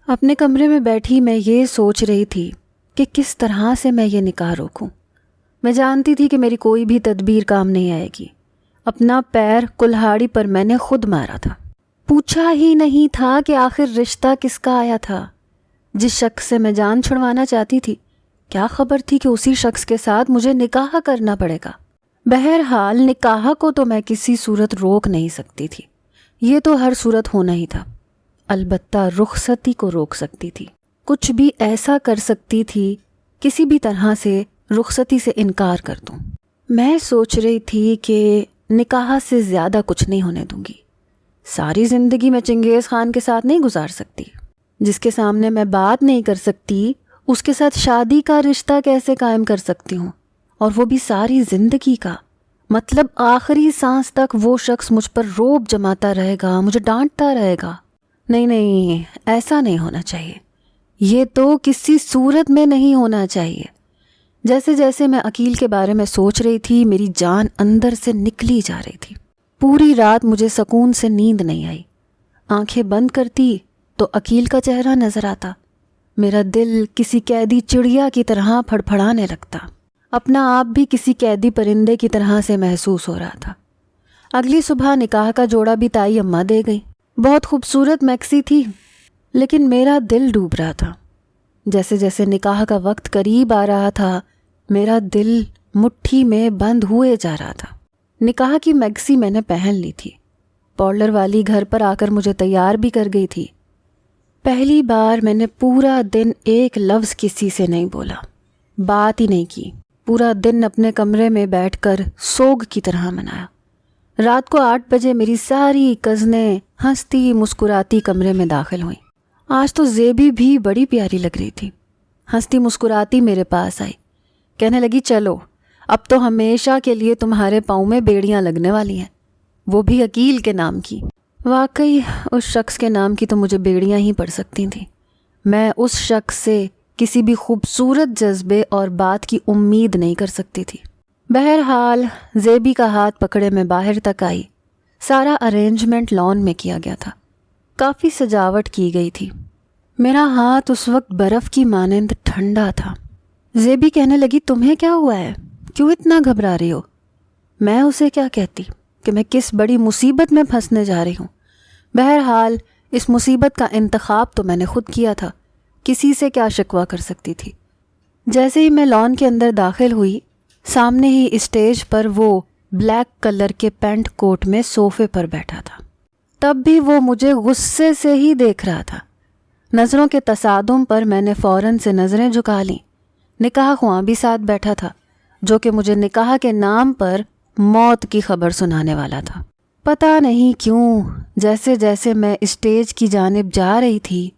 اپنے کمرے میں بیٹھی میں یہ سوچ رہی تھی کہ کس طرح سے میں یہ نکاح روکوں۔ میں جانتی تھی کہ میری کوئی بھی تدبیر کام نہیں آئے گی۔ اپنا پیر کلہاڑی پر میں نے خود مارا تھا۔ پوچھا ہی نہیں تھا کہ آخر رشتہ کس کا آیا تھا۔ جس شخص سے میں جان چھڑوانا چاہتی تھی، کیا خبر تھی کہ اسی شخص کے ساتھ مجھے نکاح کرنا پڑے گا۔ بہرحال نکاح کو تو میں کسی صورت روک نہیں سکتی تھی، یہ تو ہر صورت ہونا ہی تھا۔ البتہ رخصتی کو روک سکتی تھی، کچھ بھی ایسا کر سکتی تھی، کسی بھی طرح سے رخصتی سے انکار کر دوں۔ میں سوچ رہی تھی کہ نکاح سے زیادہ کچھ نہیں ہونے دوں گی۔ ساری زندگی میں چنگیز خان کے ساتھ نہیں گزار سکتی۔ جس کے سامنے میں بات نہیں کر سکتی، اس کے ساتھ شادی کا رشتہ کیسے قائم کر سکتی ہوں، اور وہ بھی ساری زندگی کا؟ مطلب آخری سانس تک وہ شخص مجھ پر رعب جماتا رہے گا، مجھے ڈانٹتا رہے گا۔ نہیں، ایسا نہیں ہونا چاہیے۔ یہ تو کسی صورت میں نہیں ہونا چاہیے۔ جیسے جیسے میں عقیل کے بارے میں سوچ رہی تھی، میری جان اندر سے نکلی جا رہی تھی۔ پوری رات مجھے سکون سے نیند نہیں آئی۔ آنکھیں بند کرتی تو عقیل کا چہرہ نظر آتا۔ میرا دل کسی قیدی چڑیا کی طرح پھڑپھڑانے لگتا۔ اپنا آپ بھی کسی قیدی پرندے کی طرح سے محسوس ہو رہا تھا۔ اگلی صبح نکاح کا جوڑا بھی تائی اماں دے گئی۔ بہت خوبصورت میکسی تھی، لیکن میرا دل ڈوب رہا تھا۔ جیسے جیسے نکاح کا وقت قریب آ رہا تھا، میرا دل مٹھی میں بند ہوئے جا رہا تھا۔ نکاح کی میکسی میں نے پہن لی تھی۔ پارلر والی گھر پر آ کر مجھے تیار بھی کر گئی تھی۔ پہلی بار میں نے پورا دن ایک لفظ کسی سے نہیں بولا، بات ہی نہیں کی۔ پورا دن اپنے کمرے میں بیٹھ کر سوگ کی طرح منایا۔ رات کو 8 بجے میری ساری کزنیں ہنستی مسکراتی کمرے میں داخل ہوئیں۔ آج تو زیبی بھی بڑی پیاری لگ رہی تھی۔ ہنستی مسکراتی میرے پاس آئی، کہنے لگی چلو اب تو ہمیشہ کے لیے تمہارے پاؤں میں بیڑیاں لگنے والی ہیں، وہ بھی عقیل کے نام کی۔ واقعی اس شخص کے نام کی تو مجھے بیڑیاں ہی پڑ سکتی تھیں۔ میں اس شخص سے کسی بھی خوبصورت جذبے اور بات کی امید نہیں کر سکتی تھی۔ بہرحال زیبی کا ہاتھ پکڑے میں باہر تک آئی۔ سارا ارینجمنٹ لان میں کیا گیا تھا، کافی سجاوٹ کی گئی تھی۔ میرا ہاتھ اس وقت برف کی مانند ٹھنڈا تھا۔ زیبی کہنے لگی تمہیں کیا ہوا ہے؟ کیوں اتنا گھبرا رہی ہو؟ میں اسے کیا کہتی کہ میں کس بڑی مصیبت میں پھنسنے جا رہی ہوں۔ بہرحال اس مصیبت کا انتخاب تو میں نے خود کیا تھا، کسی سے کیا شکوہ کر سکتی تھی۔ جیسے ہی میں لان کے اندر داخل ہوئی، سامنے ہی اسٹیج پر وہ بلیک کلر کے پینٹ کوٹ میں صوفے پر بیٹھا تھا۔ تب بھی وہ مجھے غصے سے ہی دیکھ رہا تھا۔ نظروں کے تصادم پر میں نے فوراً سے نظریں جھکا لیں۔ نکاح خواں بھی ساتھ بیٹھا تھا، جو کہ مجھے نکاح کے نام پر موت کی خبر سنانے والا تھا۔ پتہ نہیں کیوں جیسے جیسے میں اسٹیج کی جانب جا رہی تھی،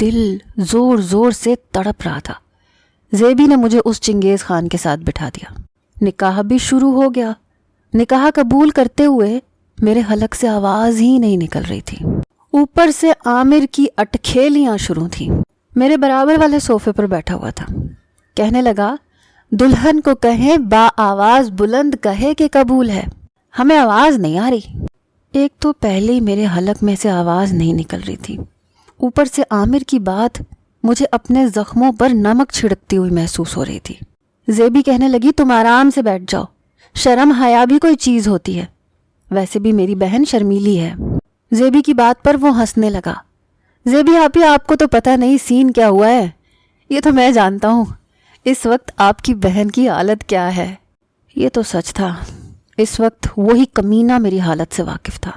دل زور زور سے تڑپ رہا تھا۔ زیبی نے مجھے اس چنگیز خان کے ساتھ بٹھا دیا۔ نکاح بھی شروع ہو گیا۔ نکاح قبول کرتے ہوئے میرے حلق سے آواز ہی نہیں نکل رہی تھی۔ اوپر سے عامر کی اٹکھیلیاں شروع تھیں۔ میرے برابر والے صوفے پر بیٹھا ہوا تھا۔ کہنے لگا دلہن کو کہیں با آواز بلند کہے کہ قبول ہے، ہمیں آواز نہیں آ رہی۔ ایک تو پہلے ہی میرے حلق میں سے آواز نہیں نکل رہی تھی، اوپر سے عامر کی بات مجھے اپنے زخموں پر نمک چھڑکتی ہوئی محسوس ہو رہی تھی۔ زیبی کہنے لگی تم آرام سے بیٹھ جاؤ، شرم حیا بھی کوئی چیز ہوتی ہے، ویسے بھی میری بہن شرمیلی ہے۔ زیبی کی بات پر وہ ہنسنے لگا۔ زیبی آپی آپ کو تو پتہ نہیں سین کیا ہوا ہے، یہ تو میں جانتا ہوں اس وقت آپ کی بہن کی حالت کیا ہے۔ یہ تو سچ تھا، اس وقت وہی کمینہ میری حالت سے واقف تھا۔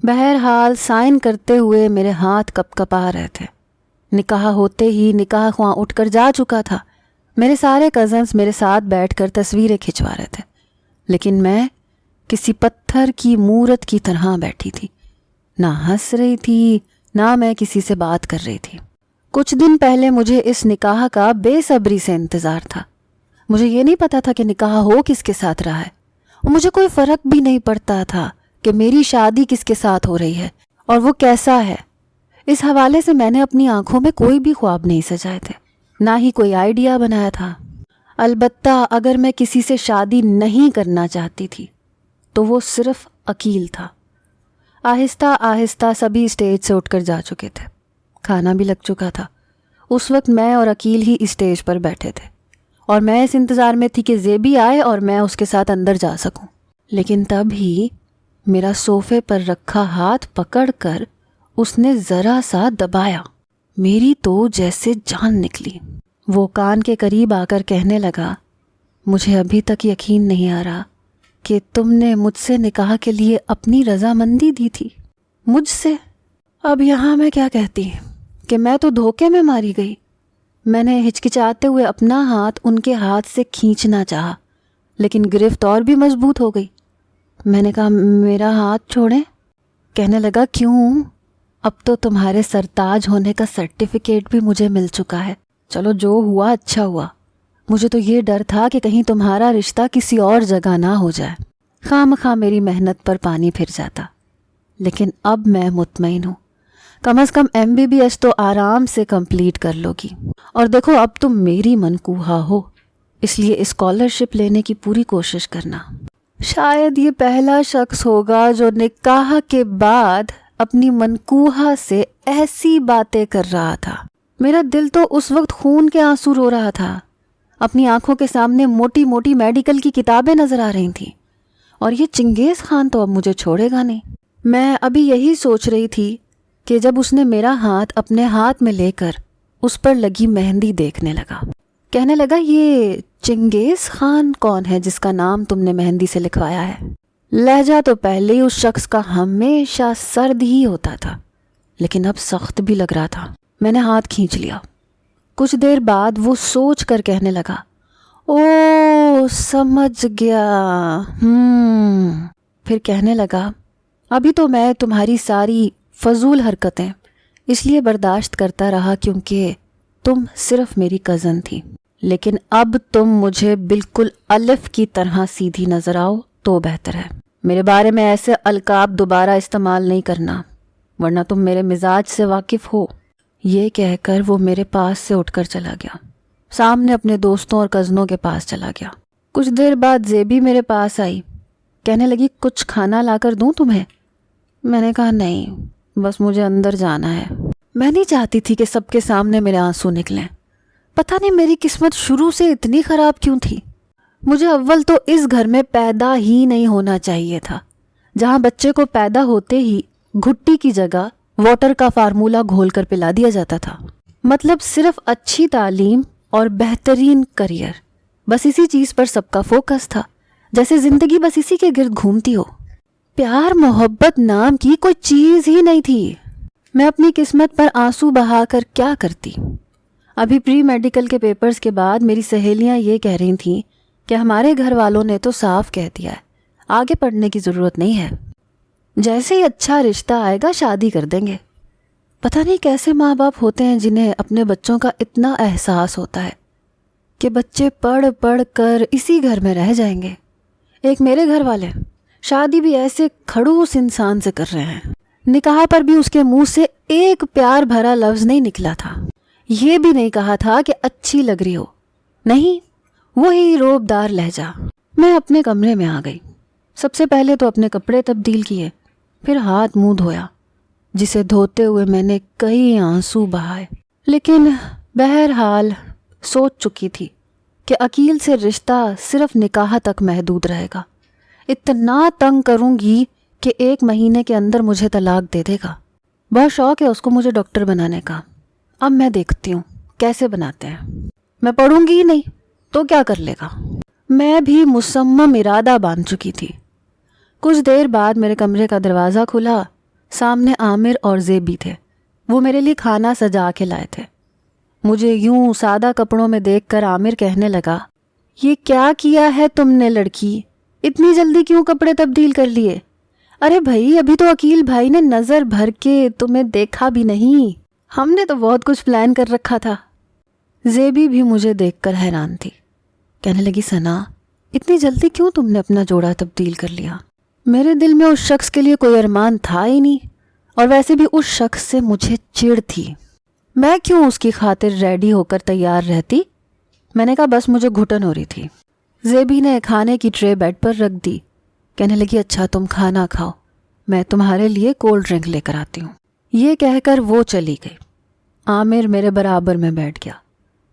بہرحال سائن کرتے ہوئے میرے ہاتھ کپ کپا رہے تھے۔ نکاح ہوتے ہی نکاح خواں اٹھ کر جا چکا تھا۔ میرے سارے کزنز میرے ساتھ بیٹھ کر تصویریں کھنچوا رہے تھے، لیکن میں کسی پتھر کی مورت کی طرح بیٹھی تھی، نہ ہنس رہی تھی نہ میں کسی سے بات کر رہی تھی۔ کچھ دن پہلے مجھے اس نکاح کا بے صبری سے انتظار تھا۔ مجھے یہ نہیں پتا تھا کہ نکاح ہو کس کے ساتھ رہا ہے، اور مجھے کوئی فرق بھی نہیں پڑتا تھا کہ میری شادی کس کے ساتھ ہو رہی ہے اور وہ کیسا ہے۔ اس حوالے سے میں نے اپنی آنکھوں میں کوئی بھی خواب نہیں سجائے تھے، نہ ہی کوئی آئیڈیا بنایا تھا۔ البتہ اگر میں کسی سے شادی نہیں کرنا چاہتی تھی تو وہ صرف عقیل تھا۔ آہستہ آہستہ سبھی اسٹیج سے اٹھ کر جا چکے تھے۔ کھانا بھی لگ چکا تھا۔ اس وقت میں اور عقیل ہی اسٹیج پر بیٹھے تھے اور میں اس انتظار میں تھی کہ زیبی آئے اور میں اس کے ساتھ اندر جا سکوں، لیکن تب ہی میرا صوفے پر رکھا ہاتھ پکڑ کر اس نے ذرا سا دبایا۔ میری تو جیسے جان نکلی۔ وہ کان کے قریب آ کر کہنے لگا، مجھے ابھی تک یقین نہیں آ رہا کہ تم نے مجھ سے نکاح کے لیے اپنی رضامندی دی تھی۔ مجھ سے؟ اب یہاں میں کیا کہتی کہ میں تو دھوکے میں ماری گئی۔ میں نے ہچکچاتے ہوئے اپنا ہاتھ ان کے ہاتھ سے کھینچنا چاہا، لیکن گرفت اور بھی مضبوط ہو گئی۔ میں نے کہا، میرا ہاتھ چھوڑیں۔ کہنے لگا، کیوں؟ اب تو تمہارے سرتاج ہونے کا سرٹیفکیٹ بھی مجھے مل چکا ہے۔ چلو جو ہوا اچھا ہوا، مجھے تو یہ ڈر تھا کہ کہیں تمہارا رشتہ کسی اور جگہ نہ ہو جائے، خواہ میری محنت پر پانی پھر جاتا۔ لیکن اب میں مطمئن ہوں، کم از کم MBBS تو آرام سے کمپلیٹ کر لو گی، اور دیکھو اب تم میری منکوحہ ہو، اس لیے اسکالرشپ لینے کی پوری کوشش کرنا۔ شاید یہ پہلا شخص ہوگا جو نکاح کے بعد اپنی منکوحہ سے ایسی باتیں کر رہا تھا۔ میرا دل تو اس وقت خون کے آنسو رو رہا تھا۔ اپنی آنکھوں کے سامنے موٹی موٹی میڈیکل کی کتابیں نظر آ رہی تھیں، اور یہ چنگیز خان تو اب مجھے چھوڑے گا نہیں۔ میں ابھی یہی سوچ رہی تھی کہ جب اس نے میرا ہاتھ اپنے ہاتھ میں لے کر اس پر لگی مہندی دیکھنے لگا۔ کہنے لگا، یہ چنگیز خان کون ہے جس کا نام تم نے مہندی سے لکھوایا ہے؟ لہجہ تو پہلے ہی اس شخص کا ہمیشہ سرد ہی ہوتا تھا، لیکن اب سخت بھی لگ رہا تھا۔ میں نے ہاتھ کھینچ لیا۔ کچھ دیر بعد وہ سوچ کر کہنے لگا، او سمجھ گیا۔ پھر کہنے لگا، ابھی تو میں تمہاری ساری فضول حرکتیں اس لیے برداشت کرتا رہا کیونکہ تم صرف میری کزن تھی، لیکن اب تم مجھے بالکل الف کی طرح سیدھی نظر آؤ تو بہتر ہے۔ میرے بارے میں ایسے القاب دوبارہ استعمال نہیں کرنا، ورنہ تم میرے مزاج سے واقف ہو۔ یہ کہہ کر وہ میرے پاس سے اٹھ کر چلا گیا، سامنے اپنے دوستوں اور کزنوں کے پاس چلا گیا۔ کچھ دیر بعد زیبی میرے پاس آئی، کہنے لگی، کچھ کھانا لا کر دوں تمہیں؟ میں نے کہا، نہیں، بس مجھے اندر جانا ہے۔ میں نہیں چاہتی تھی کہ سب کے سامنے میرے آنسو نکلیں۔ پتہ نہیں میری قسمت شروع سے اتنی خراب کیوں تھی۔ مجھے اول تو اس گھر میں پیدا ہی نہیں ہونا چاہیے تھا، جہاں بچے کو پیدا ہوتے ہی گھٹی کی جگہ واٹر کا فارمولہ گھول کر پلا دیا جاتا تھا۔ مطلب صرف اچھی تعلیم اور بہترین کریئر، بس اسی چیز پر سب کا فوکس تھا، جیسے زندگی بس اسی کے گرد گھومتی ہو۔ پیار محبت نام کی کوئی چیز ہی نہیں تھی۔ میں اپنی قسمت پر آنسو بہا کر کیا کرتی؟ ابھی پری میڈیکل کے پیپرز کے بعد میری سہیلیاں یہ کہہ رہی تھیں کہ ہمارے گھر والوں نے تو صاف کہہ دیا ہے، آگے پڑھنے کی ضرورت نہیں ہے، جیسے ہی اچھا رشتہ آئے گا شادی کر دیں گے۔ پتہ نہیں کیسے ماں باپ ہوتے ہیں جنہیں اپنے بچوں کا اتنا احساس ہوتا ہے کہ بچے پڑھ پڑھ کر اسی گھر میں رہ جائیں گے۔ ایک میرے گھر والے شادی بھی ایسے کھڑوس انسان سے کر رہے ہیں، نکاح پر بھی اس کے منہ سے ایک پیار بھرا لفظ نہیں نکلا تھا، یہ بھی نہیں کہا تھا کہ اچھی لگ رہی ہو، نہیں، وہی روبدار لہجہ۔ میں اپنے کمرے میں آ گئی۔ سب سے پہلے تو اپنے کپڑے تبدیل کیے، پھر ہاتھ منہ دھویا، جسے دھوتے ہوئے میں نے کئی آنسو بہائے، لیکن بہرحال سوچ چکی تھی کہ عقیل سے رشتہ صرف نکاح تک محدود رہے گا۔ اتنا تنگ کروں گی کہ 1 مہینے کے اندر مجھے طلاق دے دے گا۔ بہت شوق ہے اس کو مجھے ڈاکٹر بنانے کا، اب میں دیکھتی ہوں کیسے بناتے ہیں۔ میں پڑھوں گی ہی نہیں تو کیا کر لے گا؟ میں بھی مصمم ارادہ باندھ چکی تھی۔ کچھ دیر بعد میرے کمرے کا دروازہ کھلا، سامنے عامر اور زیبی تھے۔ وہ میرے لیے کھانا سجا کے لائے تھے۔ مجھے یوں سادہ کپڑوں میں دیکھ کر عامر کہنے لگا، یہ کیا کیا ہے تم نے لڑکی؟ اتنی جلدی کیوں کپڑے تبدیل کر لیے؟ ارے بھائی، ابھی تو عقیل بھائی نے نظر بھر کے تمہیں دیکھا بھی نہیں، ہم نے تو بہت کچھ پلان کر رکھا تھا۔ زیبی بھی مجھے دیکھ کر حیران تھی، کہنے لگی، ثنا، اتنی جلدی کیوں تم نے اپنا جوڑا تبدیل کر لیا؟ میرے دل میں اس شخص کے لیے کوئی ارمان تھا ہی نہیں، اور ویسے بھی اس شخص سے مجھے چڑ تھی۔ میں کیوں اس کی خاطر ریڈی ہو کر تیار رہتی؟ میں نے کہا، بس مجھے گھٹن ہو رہی تھی۔ زیبی نے کھانے کی ٹرے بیڈ پر رکھ دی، کہنے لگی، اچھا تم کھانا کھاؤ، میں تمہارے لیے کولڈ ڈرنک لے کر آتی ہوں۔ یہ کہہ کر وہ چلی گئی۔ عامر میرے برابر میں بیٹھ گیا.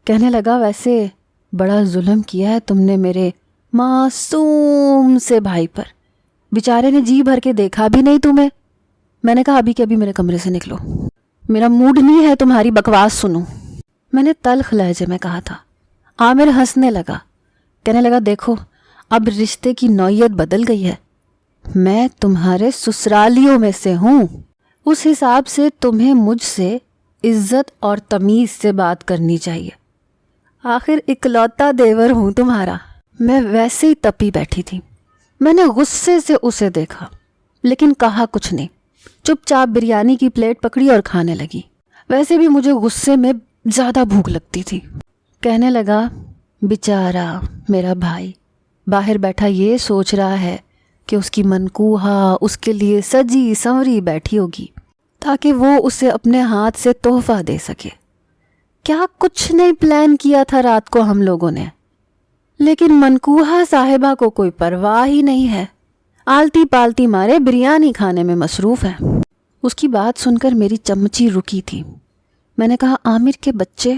کہنے لگا ویسے بڑا ظلم کیا ہے تم نے میرے معصوم سے بھائی پر. بیچارے نے جی بھر کے دیکھا بھی نہیں تمہیں. میں نے کہا ابھی کے ابھی میرے کمرے سے نکلو, میرا موڈ نہیں ہے تمہاری بکواس سنوں. میں نے تلخ لہجے میں کہا تھا. عامر ہنسنے لگا. کہنے لگا دیکھو اب رشتے کی نوعیت بدل گئی ہے. میں تمہارے سسرالیوں میں سے ہوں, اس حساب سے تمہیں مجھ سے عزت اور تمیز سے بات کرنی چاہیے. آخر اکلوتا دیور ہوں تمہارا. میں ویسے ہی تپی بیٹھی تھی. میں نے غصے سے اسے دیکھا لیکن کہا کچھ نہیں. چپ چاپ بریانی کی پلیٹ پکڑی اور کھانے لگی. ویسے بھی مجھے غصے میں زیادہ بھوک لگتی تھی. کہنے لگا بیچارہ میرا بھائی باہر بیٹھا یہ سوچ رہا ہے کہ اس کی منکوہا اس کے لیے سجی سنوری بیٹھی ہوگی تاکہ وہ اسے اپنے ہاتھ سے تحفہ دے سکے. کیا کچھ نہیں پلان کیا تھا رات کو ہم لوگوں نے, لیکن منکوہا صاحبہ کو کوئی پرواہ ہی نہیں ہے. آلتی پالتی مارے بریانی کھانے میں مصروف ہے. اس کی بات سن کر میری چمچی رکی تھی. میں نے کہا عامر کے بچے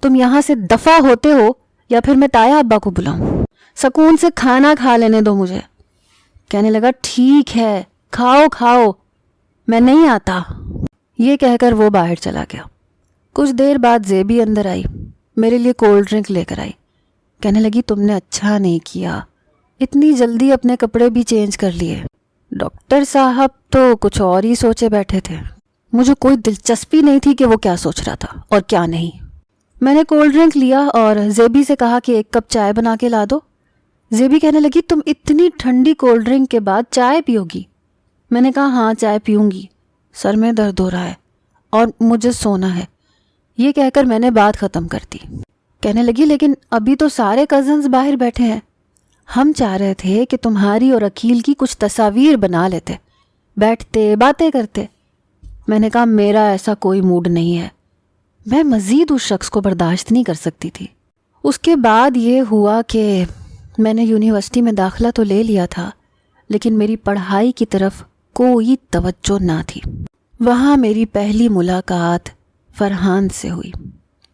تم یہاں سے دفع ہوتے ہو یا پھر میں تایا ابا کو بلاؤں. سکون سے کھانا کھا لینے دو مجھے. کہنے لگا ٹھیک ہے کھاؤ کھاؤ میں نہیں آتا. یہ کہہ کر وہ باہر چلا گیا. کچھ دیر بعد زیبی اندر آئی, میرے لیے کولڈ ڈرنک لے کر آئی. کہنے لگی تم نے اچھا نہیں کیا, اتنی جلدی اپنے کپڑے بھی چینج کر لیے. ڈاکٹر صاحب تو کچھ اور ہی سوچے بیٹھے تھے. مجھے کوئی دلچسپی نہیں تھی کہ وہ کیا سوچ رہا تھا اور کیا نہیں. میں نے کولڈ ڈرنک لیا اور زیبی سے کہا کہ 1 کپ چائے بنا کے لا دو. زیبی کہنے لگی تم اتنی ٹھنڈی کولڈ ڈرنک کے بعد چائے پیو گی؟ میں نے کہا ہاں چائے پیوں گی, سر میں درد ہو رہا ہے اور مجھے سونا ہے. یہ کہہ کر میں نے بات ختم کر دی. کہنے لگی لیکن ابھی تو سارے کزنز باہر بیٹھے ہیں. ہم چاہ رہے تھے کہ تمہاری اور عقیل کی کچھ تصاویر بنا لیتے, بیٹھتے باتیں کرتے. میں نے کہا میرا ایسا کوئی موڈ نہیں ہے. میں مزید اس شخص کو برداشت نہیں کر سکتی تھی. اس کے بعد یہ ہوا کہ میں نے یونیورسٹی میں داخلہ تو لے لیا تھا لیکن میری پڑھائی کی طرف کوئی توجہ نہ تھی. وہاں میری پہلی ملاقات فرحان سے ہوئی.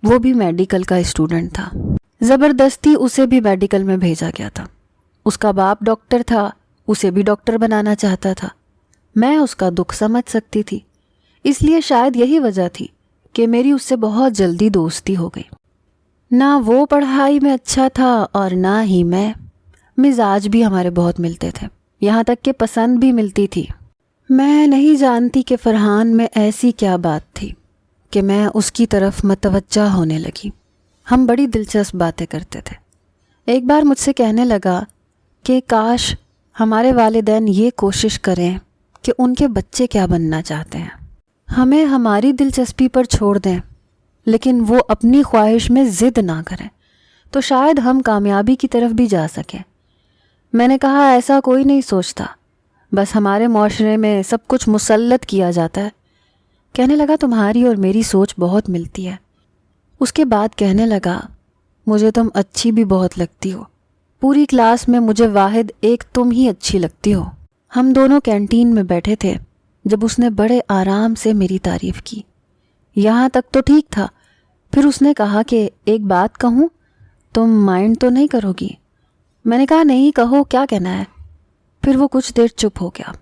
وہ بھی میڈیکل کا اسٹوڈنٹ تھا. زبردستی اسے بھی میڈیکل میں بھیجا گیا تھا. اس کا باپ ڈاکٹر تھا, اسے بھی ڈاکٹر بنانا چاہتا تھا. میں اس کا دکھ سمجھ سکتی تھی, اس لیے شاید یہی وجہ تھی کہ میری اس سے بہت جلدی دوستی ہو گئی. نہ وہ پڑھائی میں اچھا تھا اور نہ ہی میں. مزاج بھی ہمارے بہت ملتے تھے, یہاں تک کہ پسند بھی ملتی تھی. میں نہیں جانتی کہ فرحان میں ایسی کیا بات تھی کہ میں اس کی طرف متوجہ ہونے لگی. ہم بڑی دلچسپ باتیں کرتے تھے. ایک بار مجھ سے کہنے لگا کہ کاش ہمارے والدین یہ کوشش کریں کہ ان کے بچے کیا بننا چاہتے ہیں, ہمیں ہماری دلچسپی پر چھوڑ دیں لیکن وہ اپنی خواہش میں ضد نہ کریں تو شاید ہم کامیابی کی طرف بھی جا سکیں. میں نے کہا ایسا کوئی نہیں سوچتا, بس ہمارے معاشرے میں سب کچھ مسلط کیا جاتا ہے. کہنے لگا تمہاری اور میری سوچ بہت ملتی ہے. اس کے بعد کہنے لگا مجھے تم اچھی بھی بہت لگتی ہو. پوری کلاس میں مجھے واحد ایک تم ہی اچھی لگتی ہو. ہم دونوں کینٹین میں بیٹھے تھے جب اس نے بڑے آرام سے میری تعریف کی. یہاں تک تو ٹھیک تھا. پھر اس نے کہا کہ ایک بات کہوں, تم مائنڈ تو نہیں کرو گی؟ میں نے کہا نہیں کہو, کیا کہنا ہے. پھر وہ کچھ دیر چپ ہو گیا.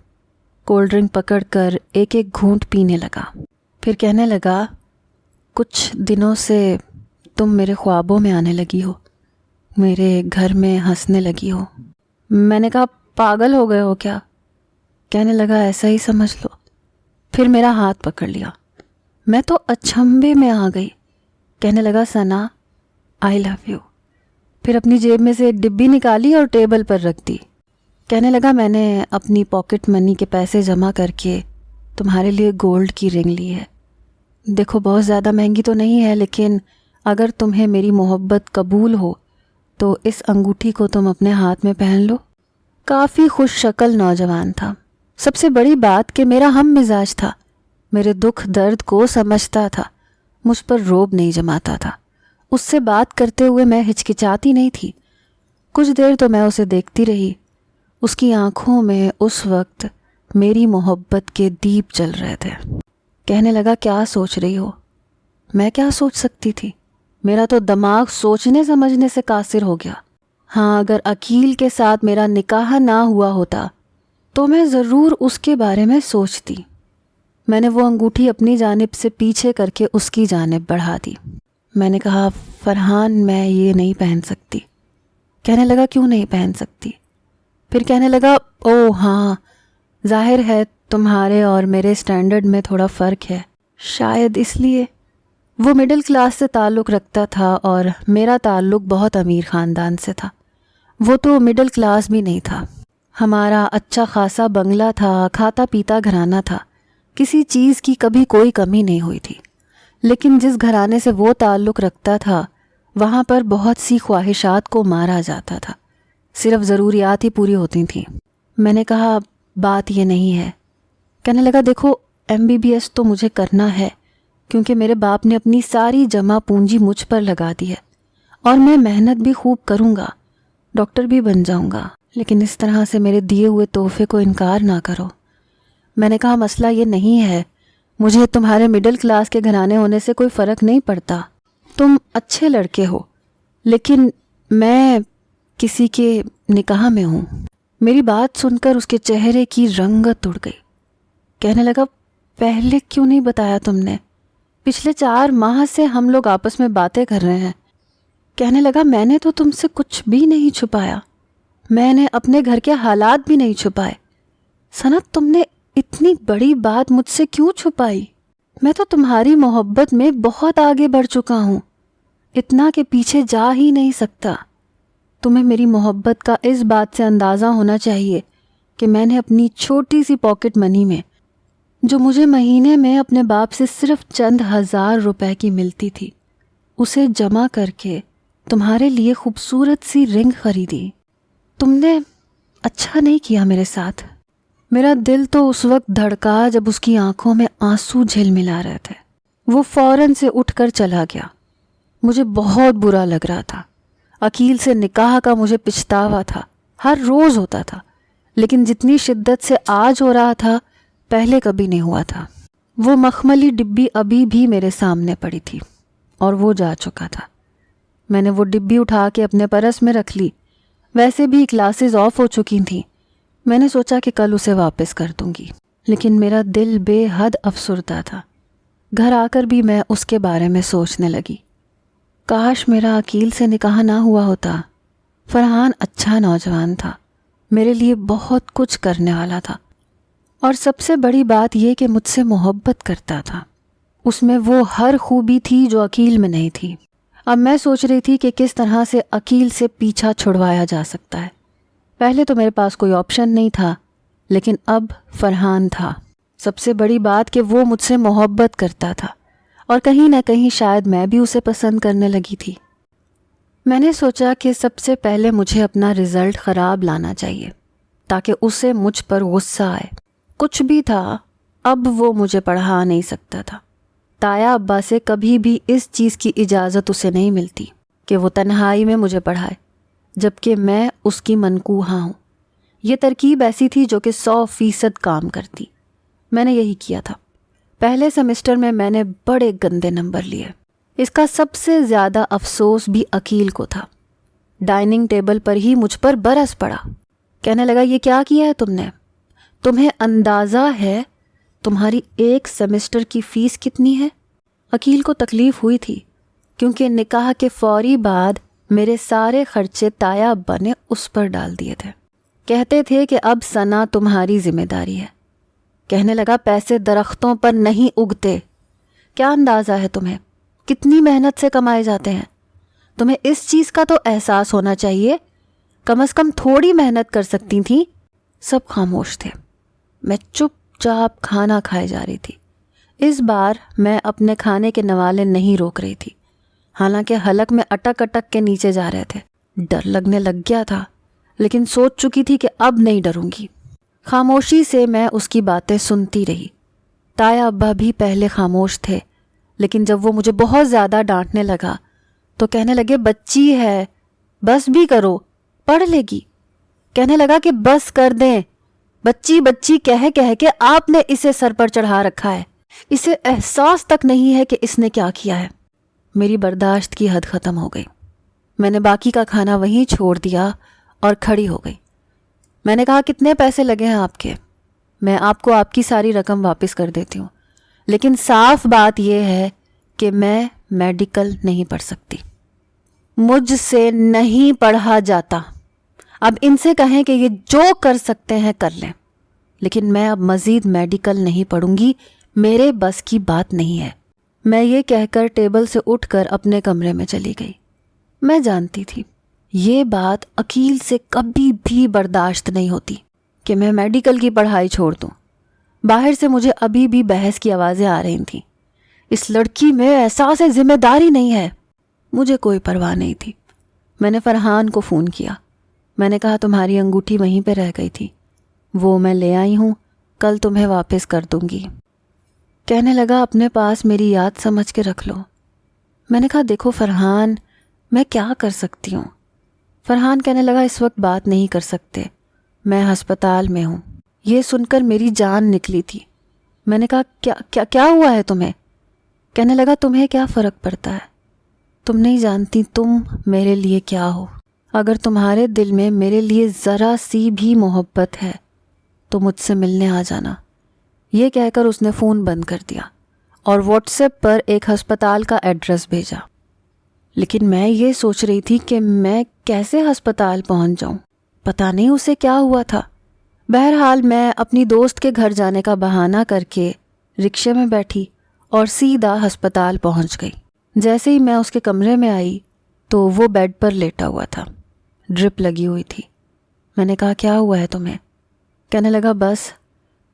کولڈ ڈرنک پکڑ کر ایک ایک گھونٹ پینے لگا. پھر کہنے لگا کچھ دنوں سے تم میرے خوابوں میں آنے لگی ہو, میرے گھر میں ہنسنے لگی ہو. میں نے کہا پاگل ہو گئے ہو کیا؟ کہنے لگا ایسا ہی سمجھ لو. پھر میرا ہاتھ پکڑ لیا. میں تو اچھمبے میں آ گئی. کہنے لگا ثنا آئی لو یو. پھر اپنی جیب میں سے ایک ڈبی نکالی اور ٹیبل پر رکھ دی. کہنے لگا میں نے اپنی پاکٹ منی کے پیسے جمع کر کے تمہارے لیے گولڈ کی رنگ لی ہے. دیکھو بہت زیادہ مہنگی تو نہیں ہے لیکن اگر تمہیں میری محبت قبول ہو تو اس انگوٹھی کو تم اپنے ہاتھ میں پہن لو. کافی خوش شکل نوجوان تھا. سب سے بڑی بات کہ میرا ہم مزاج تھا, میرے دکھ درد کو سمجھتا تھا, مجھ پر روب نہیں جماتا تھا. اس سے بات کرتے ہوئے میں ہچکچاتی نہیں تھی. کچھ دیر تو میں اسے دیکھتی رہی. اس کی آنکھوں میں اس وقت میری محبت کے دیپ جل رہے تھے. کہنے لگا کیا سوچ رہی ہو؟ میں کیا سوچ سکتی تھی؟ میرا تو دماغ سوچنے سمجھنے سے قاصر ہو گیا۔ ہاں، اگر عقیل کے ساتھ میرا نکاح نہ ہوا ہوتا تو میں ضرور اس کے بارے میں سوچتی۔ میں نے وہ انگوٹھی اپنی جانب سے پیچھے کر کے اس کی جانب بڑھا دی۔ میں نے کہا، فرحان میں یہ نہیں پہن سکتی۔ کہنے لگا، کیوں نہیں پہن سکتی؟ پھر کہنے لگا، او ہاں، ظاہر ہے تمہارے اور میرے سٹینڈرڈ میں تھوڑا فرق ہے، شاید اس لیے۔ وہ مڈل کلاس سے تعلق رکھتا تھا اور میرا تعلق بہت امیر خاندان سے تھا۔ وہ تو مڈل کلاس بھی نہیں تھا۔ ہمارا اچھا خاصا بنگلہ تھا، کھاتا پیتا گھرانہ تھا، کسی چیز کی کبھی کوئی کمی نہیں ہوئی تھی۔ لیکن جس گھرانے سے وہ تعلق رکھتا تھا وہاں پر بہت سی خواہشات کو مارا جاتا تھا، صرف ضروریات ہی پوری ہوتی تھیں۔ میں نے کہا، بات یہ نہیں ہے۔ کہنے لگا، دیکھو MBBS تو مجھے کرنا ہے کیونکہ میرے باپ نے اپنی ساری جمع پونجی مجھ پر لگا دی ہے اور میں محنت بھی خوب کروں گا، ڈاکٹر بھی بن جاؤں گا، لیکن اس طرح سے میرے دیے ہوئے تحفے کو انکار نہ کرو۔ میں نے کہا، مسئلہ یہ نہیں ہے، مجھے تمہارے مڈل کلاس کے گھرانے ہونے سے کوئی فرق نہیں پڑتا، تم اچھے لڑکے ہو، لیکن میں کسی کے نکاح میں ہوں۔ میری بات سن کر اس کے چہرے کی رنگت اڑ گئی۔ کہنے لگا، پہلے کیوں نہیں بتایا تم نے؟ پچھلے 4 ماہ سے ہم لوگ آپس میں باتیں کر رہے ہیں۔ کہنے لگا، میں نے تو تم سے کچھ بھی نہیں چھپایا، میں نے اپنے گھر کے حالات بھی نہیں چھپائے۔ سنت، تم نے اتنی بڑی بات مجھ سے کیوں چھپائی؟ میں تو تمہاری محبت میں بہت آگے بڑھ چکا ہوں، اتنا کہ پیچھے جا ہی نہیں سکتا۔ تمہیں میری محبت کا اس بات سے اندازہ ہونا چاہیے کہ میں نے اپنی چھوٹی سی پاکٹ منی میں، جو مجھے مہینے میں اپنے باپ سے صرف چند 1000 روپے کی ملتی تھی، اسے جمع کر کے تمہارے لیے خوبصورت سی رنگ خریدی۔ تم نے اچھا نہیں کیا میرے ساتھ۔ میرا دل تو اس وقت دھڑکا جب اس کی آنکھوں میں آنسو جھلملا رہے تھے۔ وہ فوراً سے اٹھ کر چلا گیا۔ مجھے بہت برا لگ رہا تھا۔ عقیل سے نکاح کا مجھے پچھتاوا تھا، ہر روز ہوتا تھا، لیکن جتنی شدت سے آج ہو رہا تھا پہلے کبھی نہیں ہوا تھا۔ وہ مخملی ڈبی ابھی بھی میرے سامنے پڑی تھی اور وہ جا چکا تھا۔ میں نے وہ ڈبی اٹھا کے اپنے پرس میں رکھ لی۔ ویسے بھی کلاسز آف ہو چکی تھیں، میں نے سوچا کہ کل اسے واپس کر دوں گی، لیکن میرا دل بے حد افسردہ تھا۔ گھر آ کر بھی میں اس کے بارے میں سوچنے لگی۔ کاش میرا عقیل سے نکاح نہ ہوا ہوتا۔ فرحان اچھا نوجوان تھا، میرے لیے بہت کچھ کرنے والا تھا، اور سب سے بڑی بات یہ کہ مجھ سے محبت کرتا تھا۔ اس میں وہ ہر خوبی تھی جو عقیل میں نہیں تھی۔ اب میں سوچ رہی تھی کہ کس طرح سے عقیل سے پیچھا چھڑوایا جا سکتا ہے۔ پہلے تو میرے پاس کوئی آپشن نہیں تھا، لیکن اب فرحان تھا۔ سب سے بڑی بات کہ وہ مجھ سے محبت کرتا تھا، اور کہیں نہ کہیں شاید میں بھی اسے پسند کرنے لگی تھی۔ میں نے سوچا کہ سب سے پہلے مجھے اپنا رزلٹ خراب لانا چاہیے تاکہ اسے مجھ پر غصہ آئے۔ کچھ بھی تھا، اب وہ مجھے پڑھا نہیں سکتا تھا۔ تایا ابا سے کبھی بھی اس چیز کی اجازت اسے نہیں ملتی کہ وہ تنہائی میں مجھے پڑھائے، جبکہ میں اس کی منکوحہ ہوں۔ یہ ترکیب ایسی تھی جو کہ 100% کام کرتی۔ میں نے یہی کیا تھا۔ پہلے سیمسٹر میں میں نے بڑے گندے نمبر لیے۔ اس کا سب سے زیادہ افسوس بھی عقیل کو تھا۔ ڈائننگ ٹیبل پر ہی مجھ پر برس پڑا۔ کہنے لگا، یہ کیا کیا ہے تم نے؟ تمہیں اندازہ ہے تمہاری 1 سیمسٹر کی فیس کتنی ہے؟ عقیل کو تکلیف ہوئی تھی کیونکہ نکاح کے فوری بعد میرے سارے خرچے تایا ابا نے اس پر ڈال دیے تھے۔ کہتے تھے کہ اب ثنا تمہاری ذمہ داری ہے۔ کہنے لگا، پیسے درختوں پر نہیں اگتے۔ کیا اندازہ ہے تمہیں کتنی محنت سے کمائے جاتے ہیں؟ تمہیں اس چیز کا تو احساس ہونا چاہیے، کم از کم تھوڑی محنت کر سکتی تھیں۔ سب خاموش تھے۔ میں چپ چاپ کھانا کھائے جا رہی تھی۔ اس بار میں اپنے کھانے کے نوالے نہیں روک رہی تھی، حالانکہ حلق میں اٹک اٹک کے نیچے جا رہے تھے۔ ڈر لگنے لگ گیا تھا، لیکن سوچ چکی تھی کہ اب نہیں ڈروں گی۔ خاموشی سے میں اس کی باتیں سنتی رہی۔ تایا ابا بھی پہلے خاموش تھے، لیکن جب وہ مجھے بہت زیادہ ڈانٹنے لگا تو کہنے لگے، بچی ہے، بس بھی کرو، پڑھ لے گی۔ کہنے لگا کہ بس کر دیں، بچی بچی کہہ کہہ کے آپ نے اسے سر پر چڑھا رکھا ہے۔ اسے احساس تک نہیں ہے کہ اس نے کیا کیا ہے۔ میری برداشت کی حد ختم ہو گئی۔ میں نے باقی کا کھانا وہیں چھوڑ دیا اور کھڑی ہو گئی۔ میں نے کہا کتنے پیسے لگے ہیں آپ کے؟ میں آپ کو آپ کی ساری رقم واپس کر دیتی ہوں، لیکن صاف بات یہ ہے کہ میں میڈیکل نہیں پڑھ سکتی، مجھ سے نہیں پڑھا جاتا۔ اب ان سے کہیں کہ یہ جو کر سکتے ہیں کر لیں، لیکن میں اب مزید میڈیکل نہیں پڑھوں گی، میرے بس کی بات نہیں ہے۔ میں یہ کہہ کر ٹیبل سے اٹھ کر اپنے کمرے میں چلی گئی۔ میں جانتی تھی یہ بات عقیل سے کبھی بھی برداشت نہیں ہوتی کہ میں میڈیکل کی پڑھائی چھوڑ دوں۔ باہر سے مجھے ابھی بھی بحث کی آوازیں آ رہی تھیں۔ اس لڑکی میں احساس ذمہ داری نہیں ہے۔ مجھے کوئی پرواہ نہیں تھی۔ میں نے فرحان کو فون کیا۔ میں نے کہا تمہاری انگوٹھی وہیں پہ رہ گئی تھی، وہ میں لے آئی ہوں، کل تمہیں واپس کر دوں گی۔ کہنے لگا اپنے پاس میری یاد سمجھ کے رکھ لو۔ میں نے کہا دیکھو فرحان، میں کیا کر سکتی ہوں؟ فرحان کہنے لگا اس وقت بات نہیں کر سکتے، میں ہسپتال میں ہوں۔ یہ سن کر میری جان نکلی تھی۔ میں نے کہا کیا ہوا ہے تمہیں؟ کہنے لگا تمہیں کیا فرق پڑتا ہے؟ تم نہیں جانتی تم میرے لیے کیا ہو۔ اگر تمہارے دل میں میرے لیے ذرا سی بھی محبت ہے تو مجھ سے ملنے آ جانا۔ یہ کہہ کر اس نے فون بند کر دیا اور واٹس ایپ پر ایک ہسپتال کا ایڈریس بھیجا۔ لیکن میں یہ سوچ رہی تھی کہ میں کیسے ہسپتال پہنچ جاؤں، پتہ نہیں اسے کیا ہوا تھا۔ بہرحال میں اپنی دوست کے گھر جانے کا بہانہ کر کے رکشے میں بیٹھی اور سیدھا ہسپتال پہنچ گئی۔ جیسے ہی میں اس کے کمرے میں آئی تو وہ بیڈ پر لیٹا ہوا تھا، ڈرپ لگی ہوئی تھی۔ میں نے کہا کیا ہوا ہے تمہیں؟ کہنے لگا بس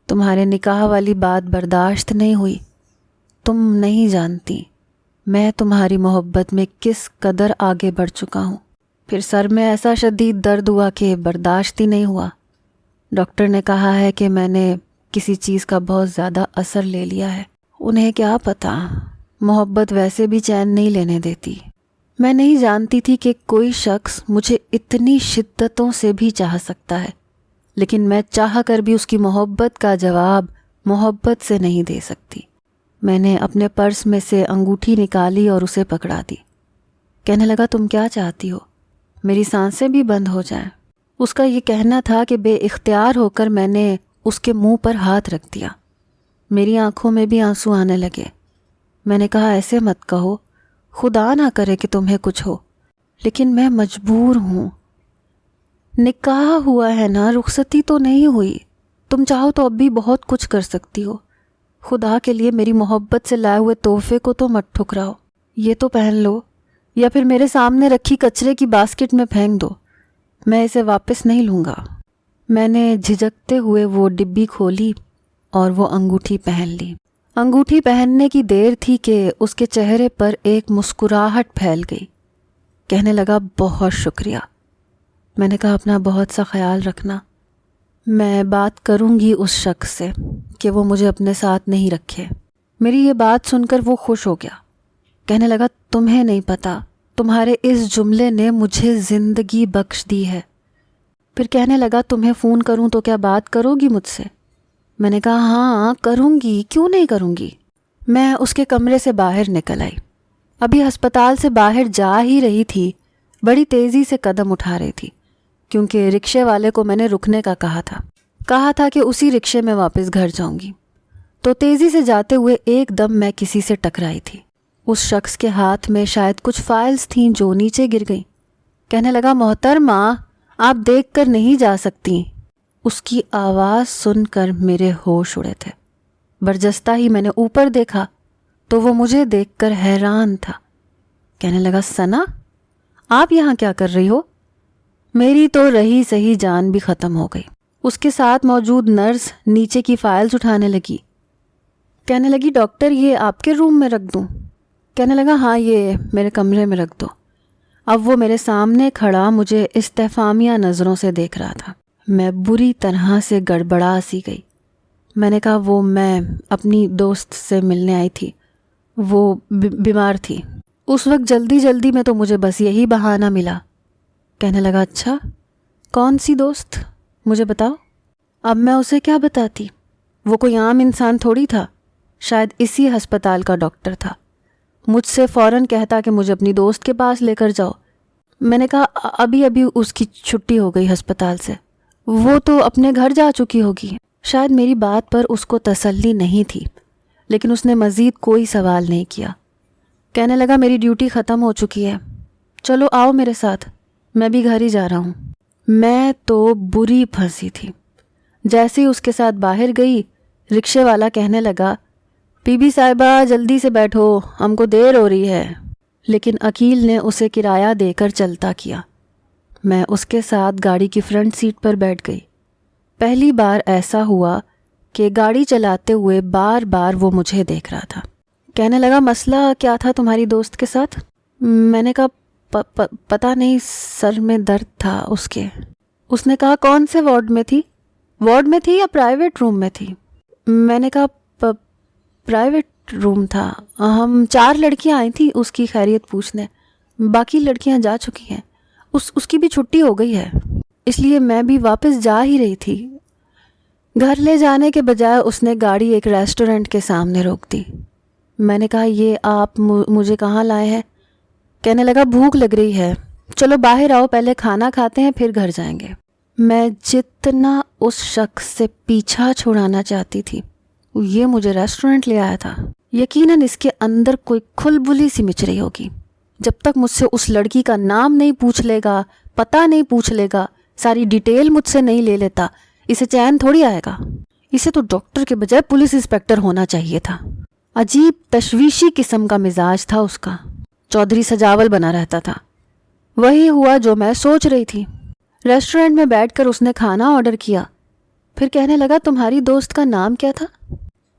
تمہارے نکاح والی بات برداشت نہیں ہوئی۔ تم نہیں جانتی میں تمہاری محبت میں کس قدر آگے بڑھ چکا ہوں۔ پھر سر میں ایسا شدید درد ہوا کہ برداشت ہی نہیں ہوا۔ ڈاکٹر نے کہا ہے کہ میں نے کسی چیز کا بہت زیادہ اثر لے لیا ہے۔ انہیں کیا پتا، محبت ویسے بھی چین نہیں لینے دیتی۔ میں نہیں جانتی تھی کہ کوئی شخص مجھے اتنی شدتوں سے بھی چاہ سکتا ہے، لیکن میں چاہ کر بھی اس کی محبت کا جواب محبت سے نہیں دے سکتی۔ میں نے اپنے پرس میں سے انگوٹھی نکالی اور اسے پکڑا دی۔ کہنے لگا تم کیا چاہتی ہو؟ میری سانسیں بھی بند ہو جائیں۔ اس کا یہ کہنا تھا کہ بے اختیار ہو کر میں نے اس کے منہ پر ہاتھ رکھ دیا۔ میری آنکھوں میں بھی آنسو آنے لگے۔ میں نے کہا ایسے مت کہو، خدا نہ کرے کہ تمہیں کچھ ہو، لیکن میں مجبور ہوں۔ نکاح ہوا ہے نا، رخصتی تو نہیں ہوئی۔ تم چاہو تو اب بھی بہت کچھ کر سکتی ہو۔ خدا کے لیے میری محبت سے لائے ہوئے تحفے کو تو مت ٹھکراؤ۔ یہ تو پہن لو یا پھر میرے سامنے رکھی کچرے کی باسکٹ میں پھینک دو، میں اسے واپس نہیں لوں گا۔ میں نے جھجکتے ہوئے وہ ڈبی کھولی اور وہ انگوٹھی پہن لی۔ انگوٹھی پہننے کی دیر تھی کہ اس کے چہرے پر ایک مسکراہٹ پھیل گئی۔ کہنے لگا بہت شکریہ۔ میں نے کہا اپنا بہت سا خیال رکھنا۔ میں بات کروں گی اس شخص سے کہ وہ مجھے اپنے ساتھ نہیں رکھے۔ میری یہ بات سن کر وہ خوش ہو گیا۔ کہنے لگا تمہیں نہیں پتا، تمہارے اس جملے نے مجھے زندگی بخش دی ہے۔ پھر کہنے لگا تمہیں فون کروں تو کیا بات کرو گی مجھ سے؟ میں نے کہا ہاں کروں گی، کیوں نہیں کروں گی۔ میں اس کے کمرے سے باہر نکل آئی۔ ابھی ہسپتال سے باہر جا ہی رہی تھی، بڑی تیزی سے قدم اٹھا رہی تھی کیونکہ رکشے والے کو میں نے رکنے کا کہا تھا کہ اسی رکشے میں واپس گھر جاؤں گی۔ تو تیزی سے جاتے ہوئے ایک دم میں کسی سے ٹکرائی تھی۔ اس شخص کے ہاتھ میں شاید کچھ فائلز تھیں جو نیچے گر گئیں۔ کہنے لگا محترمہ آپ دیکھ کر نہیں جا سکتی۔ اس کی آواز سن کر میرے ہوش اڑے تھے۔ برجستہ ہی میں نے اوپر دیکھا تو وہ مجھے دیکھ کر حیران تھا۔ کہنے لگا ثنا آپ یہاں کیا کر رہی ہو؟ میری تو رہی سہی جان بھی ختم ہو گئی۔ اس کے ساتھ موجود نرس نیچے کی فائلز اٹھانے لگی۔ کہنے لگی ڈاکٹر یہ آپ کے روم میں رکھ دوں؟ کہنے لگا ہاں یہ میرے کمرے میں رکھ دو۔ اب وہ میرے سامنے کھڑا مجھے استفہامیہ نظروں سے دیکھ رہا تھا۔ میں بری طرح سے گڑبڑا سی گئی۔ میں نے کہا وہ میں اپنی دوست سے ملنے آئی تھی، وہ بیمار تھی۔ اس وقت جلدی میں تو مجھے بس یہی بہانہ ملا۔ کہنے لگا اچھا کون سی دوست، مجھے بتاؤ۔ اب میں اسے کیا بتاتی، وہ کوئی عام انسان تھوڑی تھا۔ شاید اسی ہسپتال کا ڈاکٹر تھا۔ مجھ سے فوراً کہتا کہ مجھے اپنی دوست کے پاس لے کر جاؤ۔ میں نے کہا ابھی اس کی چھٹی ہو گئی ہسپتال سے، وہ تو اپنے گھر جا چکی ہوگی۔ شاید میری بات پر اس کو تسلی نہیں تھی، لیکن اس نے مزید کوئی سوال نہیں کیا۔ کہنے لگا میری ڈیوٹی ختم ہو چکی ہے، چلو آؤ میرے ساتھ، میں بھی گھر ہی جا رہا ہوں۔ میں تو بری پھنسی تھی۔ جیسے ہی اس کے ساتھ باہر گئی، رکشے والا کہنے لگا بی بی صاحبہ جلدی سے بیٹھو، ہم کو دیر ہو رہی ہے، لیکن عقیل نے اسے کرایہ دے کر چلتا کیا۔ میں اس کے ساتھ گاڑی کی فرنٹ سیٹ پر بیٹھ گئی۔ پہلی بار ایسا ہوا کہ گاڑی چلاتے ہوئے بار بار وہ مجھے دیکھ رہا تھا۔ کہنے لگا مسئلہ کیا تھا تمہاری دوست کے ساتھ؟ میں نے کہا پتہ نہیں، سر میں درد تھا اس کے۔ اس نے کہا کون سے وارڈ میں تھی؟ وارڈ میں تھی یا پرائیویٹ روم میں تھی؟ میں نے کہا پرائیویٹ روم تھا، ہم 4 لڑکیاں آئی تھیں اس کی خیریت پوچھنے، باقی لڑکیاں جا چکی ہیں، اس کی بھی چھٹی ہو گئی ہے، اس لیے میں بھی واپس جا ہی رہی تھی۔ گھر لے جانے کے بجائے اس نے گاڑی ایک ریسٹورنٹ کے سامنے روک دی۔ میں نے کہا یہ آپ مجھے کہاں لائے ہیں؟ کہنے لگا بھوک لگ رہی ہے، چلو باہر آؤ، پہلے کھانا کھاتے ہیں پھر گھر جائیں گے۔ میں جتنا اس شخص سے پیچھا چھڑانا چاہتی تھی، یہ مجھے ریسٹورنٹ لے آیا تھا۔ یقیناً اس کے اندر کوئی کھلبلی سی مچ رہی ہوگی۔ جب تک مجھ سے اس لڑکی کا نام نہیں پوچھ لے گا، پتہ نہیں پوچھ لے گا، ساری ڈیٹیل مجھ سے نہیں لے لیتا، اسے چین تھوڑی آئے گا۔ اسے تو ڈاکٹر کے بجائے پولیس انسپیکٹر ہونا چاہیے تھا۔ عجیب تشویشی قسم کا مزاج تھا اس کا، چودھری سجاول بنا رہتا تھا۔ وہی ہوا جو میں سوچ رہی تھی۔ ریسٹورنٹ میں بیٹھ کر اس نے کھانا آرڈر کیا، پھر کہنے لگا تمہاری دوست کا نام کیا تھا؟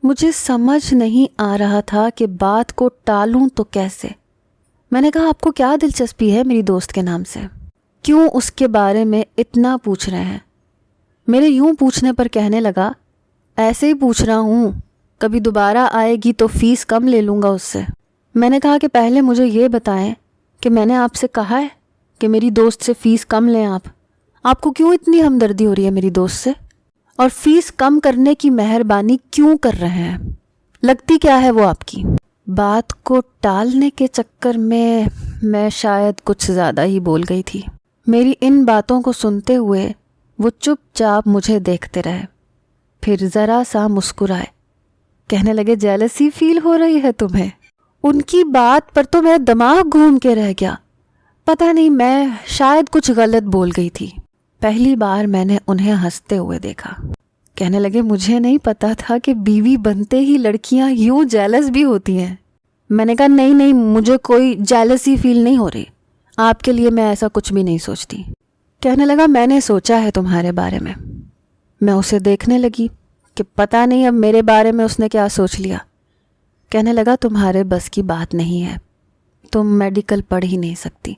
مجھے سمجھ نہیں آ رہا تھا کہ بات کو ٹالوں تو کیسے۔ میں نے کہا آپ کو کیا دلچسپی ہے میری دوست کے نام سے؟ کیوں اس کے بارے میں اتنا پوچھ رہے ہیں؟ میرے یوں پوچھنے پر کہنے لگا ایسے ہی پوچھ رہا ہوں، کبھی دوبارہ آئے گی تو فیس کم لے لوں گا اس سے۔ میں نے کہا کہ پہلے مجھے یہ بتائیں کہ میں نے آپ سے کہا ہے کہ میری دوست سے فیس کم لیں آپ کو کیوں اتنی ہمدردی ہو رہی ہے میری دوست سے؟ اور فیس کم کرنے کی مہربانی کیوں کر رہے ہیں؟ لگتی کیا ہے وہ آپ کی؟ بات کو ٹالنے کے چکر میں شاید کچھ زیادہ ہی بول گئی تھی۔ میری ان باتوں کو سنتے ہوئے وہ چپ چاپ مجھے دیکھتے رہے، پھر ذرا سا مسکرائے، کہنے لگے جیلسی فیل ہو رہی ہے تمہیں؟ ان کی بات پر تو میرا دماغ گھوم کے رہ گیا۔ پتہ نہیں، میں شاید کچھ غلط بول گئی تھی۔ پہلی بار میں نے انہیں ہنستے ہوئے دیکھا۔ کہنے لگے مجھے نہیں پتا تھا کہ بیوی بنتے ہی لڑکیاں یوں جیلس بھی ہوتی ہیں۔ میں نے کہا نہیں، مجھے کوئی جیلسی فیل نہیں ہو رہی، آپ کے لیے میں ایسا کچھ بھی نہیں سوچتی۔ کہنے لگا میں نے سوچا ہے تمہارے بارے میں۔ میں اسے دیکھنے لگی کہ پتہ نہیں اب میرے بارے میں اس نے کیا سوچ لیا۔ کہنے لگا تمہارے بس کی بات نہیں ہے، تم میڈیکل پڑھ ہی نہیں سکتی،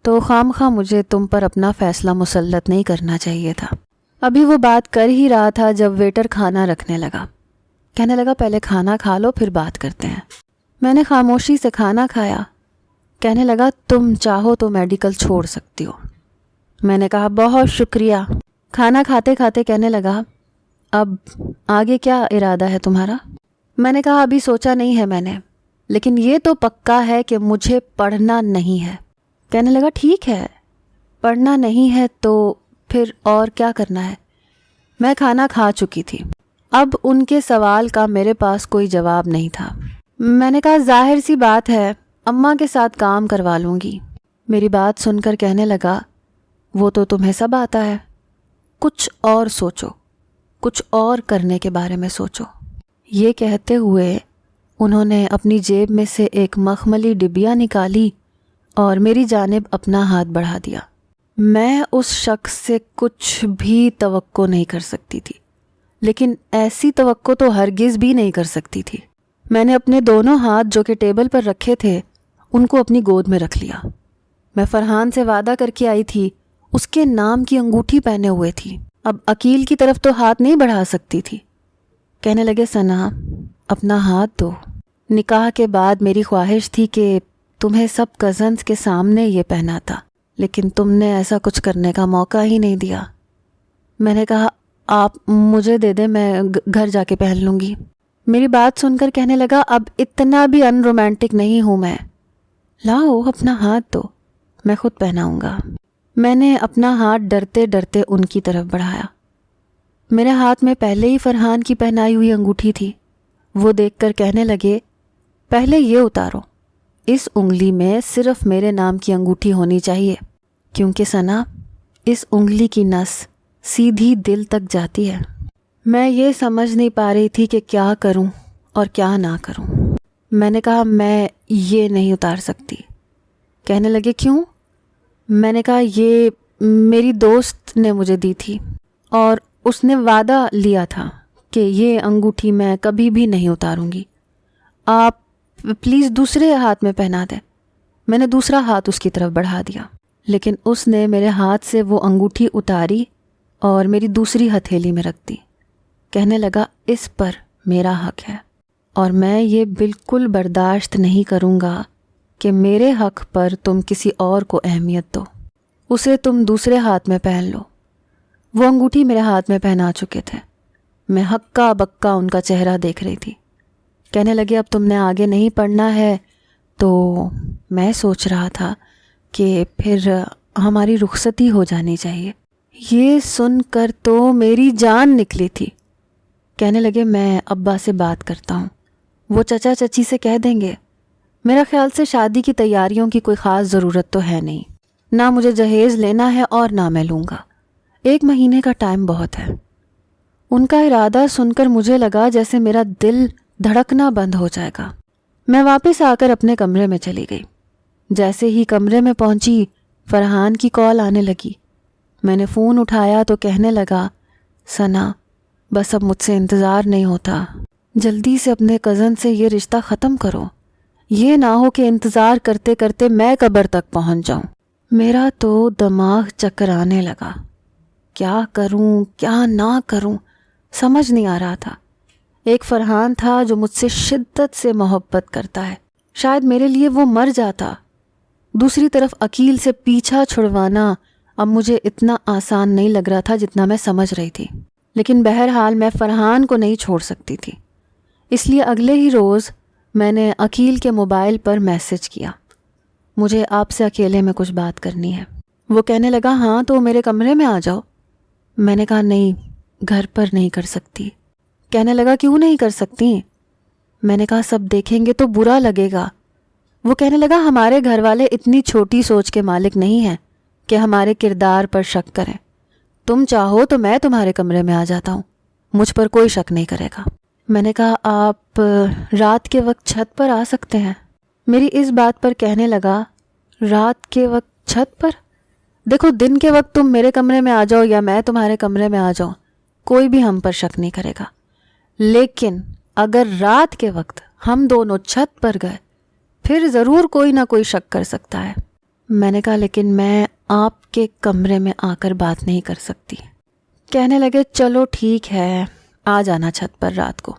تو خواہ مجھے تم پر اپنا فیصلہ مسلط نہیں کرنا چاہیے تھا۔ ابھی وہ بات کر ہی رہا تھا جب ویٹر کھانا رکھنے لگا۔ کہنے لگا پہلے کھانا کھا لو پھر بات کرتے ہیں۔ میں نے خاموشی سے کھانا کھایا۔ کہنے لگا تم چاہو تو میڈیکل چھوڑ سکتی ہو۔ میں نے کہا بہت شکریہ۔ کھانا کھاتے کھاتے کہنے لگا اب آگے کیا ارادہ ہے تمہارا؟ میں نے کہا ابھی سوچا نہیں ہے میں نے، لیکن یہ تو پکا ہے کہ مجھے پڑھنا نہیں ہے۔ کہنے لگا ٹھیک ہے، پڑھنا نہیں ہے تو پھر اور کیا کرنا ہے؟ میں کھانا کھا چکی تھی، اب ان کے سوال کا میرے پاس کوئی جواب نہیں تھا۔ میں نے کہا ظاہر سی بات ہے، اماں کے ساتھ کام کروا لوں گی۔ میری بات سن کر کہنے لگا وہ تو تمہیں سب آتا ہے، کچھ اور سوچو، کچھ اور کرنے کے بارے میں سوچو۔ یہ کہتے ہوئے انہوں نے اپنی جیب میں سے ایک مخملی ڈبیا نکالی اور میری جانب اپنا ہاتھ بڑھا دیا۔ میں اس شخص سے کچھ بھی توقع نہیں کر سکتی تھی، لیکن ایسی توقع تو ہرگز بھی نہیں کر سکتی تھی۔ میں نے اپنے دونوں ہاتھ جو کہ ٹیبل پر رکھے تھے ان کو اپنی گود میں رکھ لیا۔ میں فرحان سے وعدہ کر کے آئی تھی، اس کے نام کی انگوٹھی پہنے ہوئے تھی، اب عقیل کی طرف تو ہاتھ نہیں بڑھا سکتی تھی۔ کہنے لگے ثنا اپنا ہاتھ دو، نکاح کے بعد میری خواہش تھی کہ تمہیں سب کزنز کے سامنے یہ پہناتا، لیکن تم نے ایسا کچھ کرنے کا موقع ہی نہیں دیا۔ میں نے کہا آپ مجھے دے دیں، میں گھر جا کے پہن لوں گی۔ میری بات سن کر کہنے لگا اب اتنا بھی ان رومانٹک نہیں ہوں میں، لاؤ اپنا ہاتھ دو، میں خود پہناؤں گا۔ میں نے اپنا ہاتھ ڈرتے ڈرتے ان کی طرف بڑھایا۔ میرے ہاتھ میں پہلے ہی فرحان کی پہنائی ہوئی انگوٹھی تھی۔ وہ دیکھ کر کہنے لگے پہلے یہ اتارو، اس انگلی میں صرف میرے نام کی انگوٹھی ہونی چاہیے، کیونکہ ثنا اس انگلی کی نس سیدھی دل تک جاتی ہے۔ میں یہ سمجھ نہیں پا رہی تھی کہ کیا کروں اور کیا نہ کروں۔ میں نے کہا میں یہ نہیں اتار سکتی۔ کہنے لگے کیوں؟ میں نے کہا یہ میری دوست نے مجھے دی تھی اور اس نے وعدہ لیا تھا کہ یہ انگوٹھی میں کبھی بھی نہیں اتاروں گی، آپ پلیز دوسرے ہاتھ میں پہنا دیں۔ میں نے دوسرا ہاتھ اس کی طرف بڑھا دیا، لیکن اس نے میرے ہاتھ سے وہ انگوٹھی اتاری اور میری دوسری ہتھیلی میں رکھ دی۔ کہنے لگا اس پر میرا حق ہے اور میں یہ بالکل برداشت نہیں کروں گا کہ میرے حق پر تم کسی اور کو اہمیت دو، اسے تم دوسرے ہاتھ میں پہن لو۔ وہ انگوٹھی میرے ہاتھ میں پہنا چکے تھے۔ میں ہکا بکا ان کا چہرہ دیکھ رہی تھی۔ کہنے لگے اب تم نے آگے نہیں پڑھنا ہے تو میں سوچ رہا تھا کہ پھر ہماری رخصتی ہو جانی چاہیے۔ یہ سن کر تو میری جان نکلی تھی۔ کہنے لگے میں ابا سے بات کرتا ہوں، وہ چچا چچی سے کہہ دیں گے۔ میرا خیال سے شادی کی تیاریوں کی کوئی خاص ضرورت تو ہے نہیں، نہ مجھے جہیز لینا ہے اور نہ میں لوں گا، 1 مہینے کا ٹائم بہت ہے۔ ان کا ارادہ سن کر مجھے لگا جیسے میرا دل دھڑکنا بند ہو جائے گا۔ میں واپس آ کر اپنے کمرے میں چلی گئی۔ جیسے ہی کمرے میں پہنچی فرحان کی کال آنے لگی۔ میں نے فون اٹھایا تو کہنے لگا ثنا بس اب مجھ سے انتظار نہیں ہوتا، جلدی سے اپنے کزن سے یہ رشتہ ختم کرو، یہ نہ ہو کہ انتظار کرتے کرتے میں قبر تک پہنچ جاؤں۔ میرا تو دماغ چکرانے لگا، کیا کروں کیا نہ کروں سمجھ نہیں آ رہا تھا۔ ایک فرحان تھا جو مجھ سے شدت سے محبت کرتا ہے، شاید میرے لیے وہ مر جاتا۔ دوسری طرف عقیل سے پیچھا چھڑوانا اب مجھے اتنا آسان نہیں لگ رہا تھا جتنا میں سمجھ رہی تھی، لیکن بہرحال میں فرحان کو نہیں چھوڑ سکتی تھی۔ اس لیے اگلے ہی روز میں نے عقیل کے موبائل پر میسج کیا، مجھے آپ سے اکیلے میں کچھ بات کرنی ہے۔ وہ کہنے لگا ہاں تو میرے کمرے میں آ جاؤ۔ میں نے کہا نہیں، گھر پر نہیں کر سکتی۔ کہنے لگا کیوں نہیں کر سکتی؟ میں نے کہا سب دیکھیں گے تو برا لگے گا۔ وہ کہنے لگا ہمارے گھر والے اتنی چھوٹی سوچ کے مالک نہیں ہیں کہ ہمارے کردار پر شک کریں۔ تم چاہو تو میں تمہارے کمرے میں آ جاتا ہوں، مجھ پر کوئی شک نہیں کرے گا۔ میں نے کہا آپ رات کے وقت چھت پر آ سکتے ہیں؟ میری اس بات پر کہنے لگا رات کے وقت چھت پر؟ دیکھو دن کے وقت تم میرے کمرے میں آ جاؤ یا میں تمہارے کمرے میں آ جاؤں، کوئی بھی ہم پر شک نہیں کرے گا، لیکن اگر رات کے وقت ہم دونوں چھت پر گئے پھر ضرور کوئی نہ کوئی شک کر سکتا ہے۔ میں نے کہا لیکن میں آپ کے کمرے میں آ کر بات نہیں کر سکتی۔ کہنے لگے چلو ٹھیک ہے، آ جانا چھت پر رات کو۔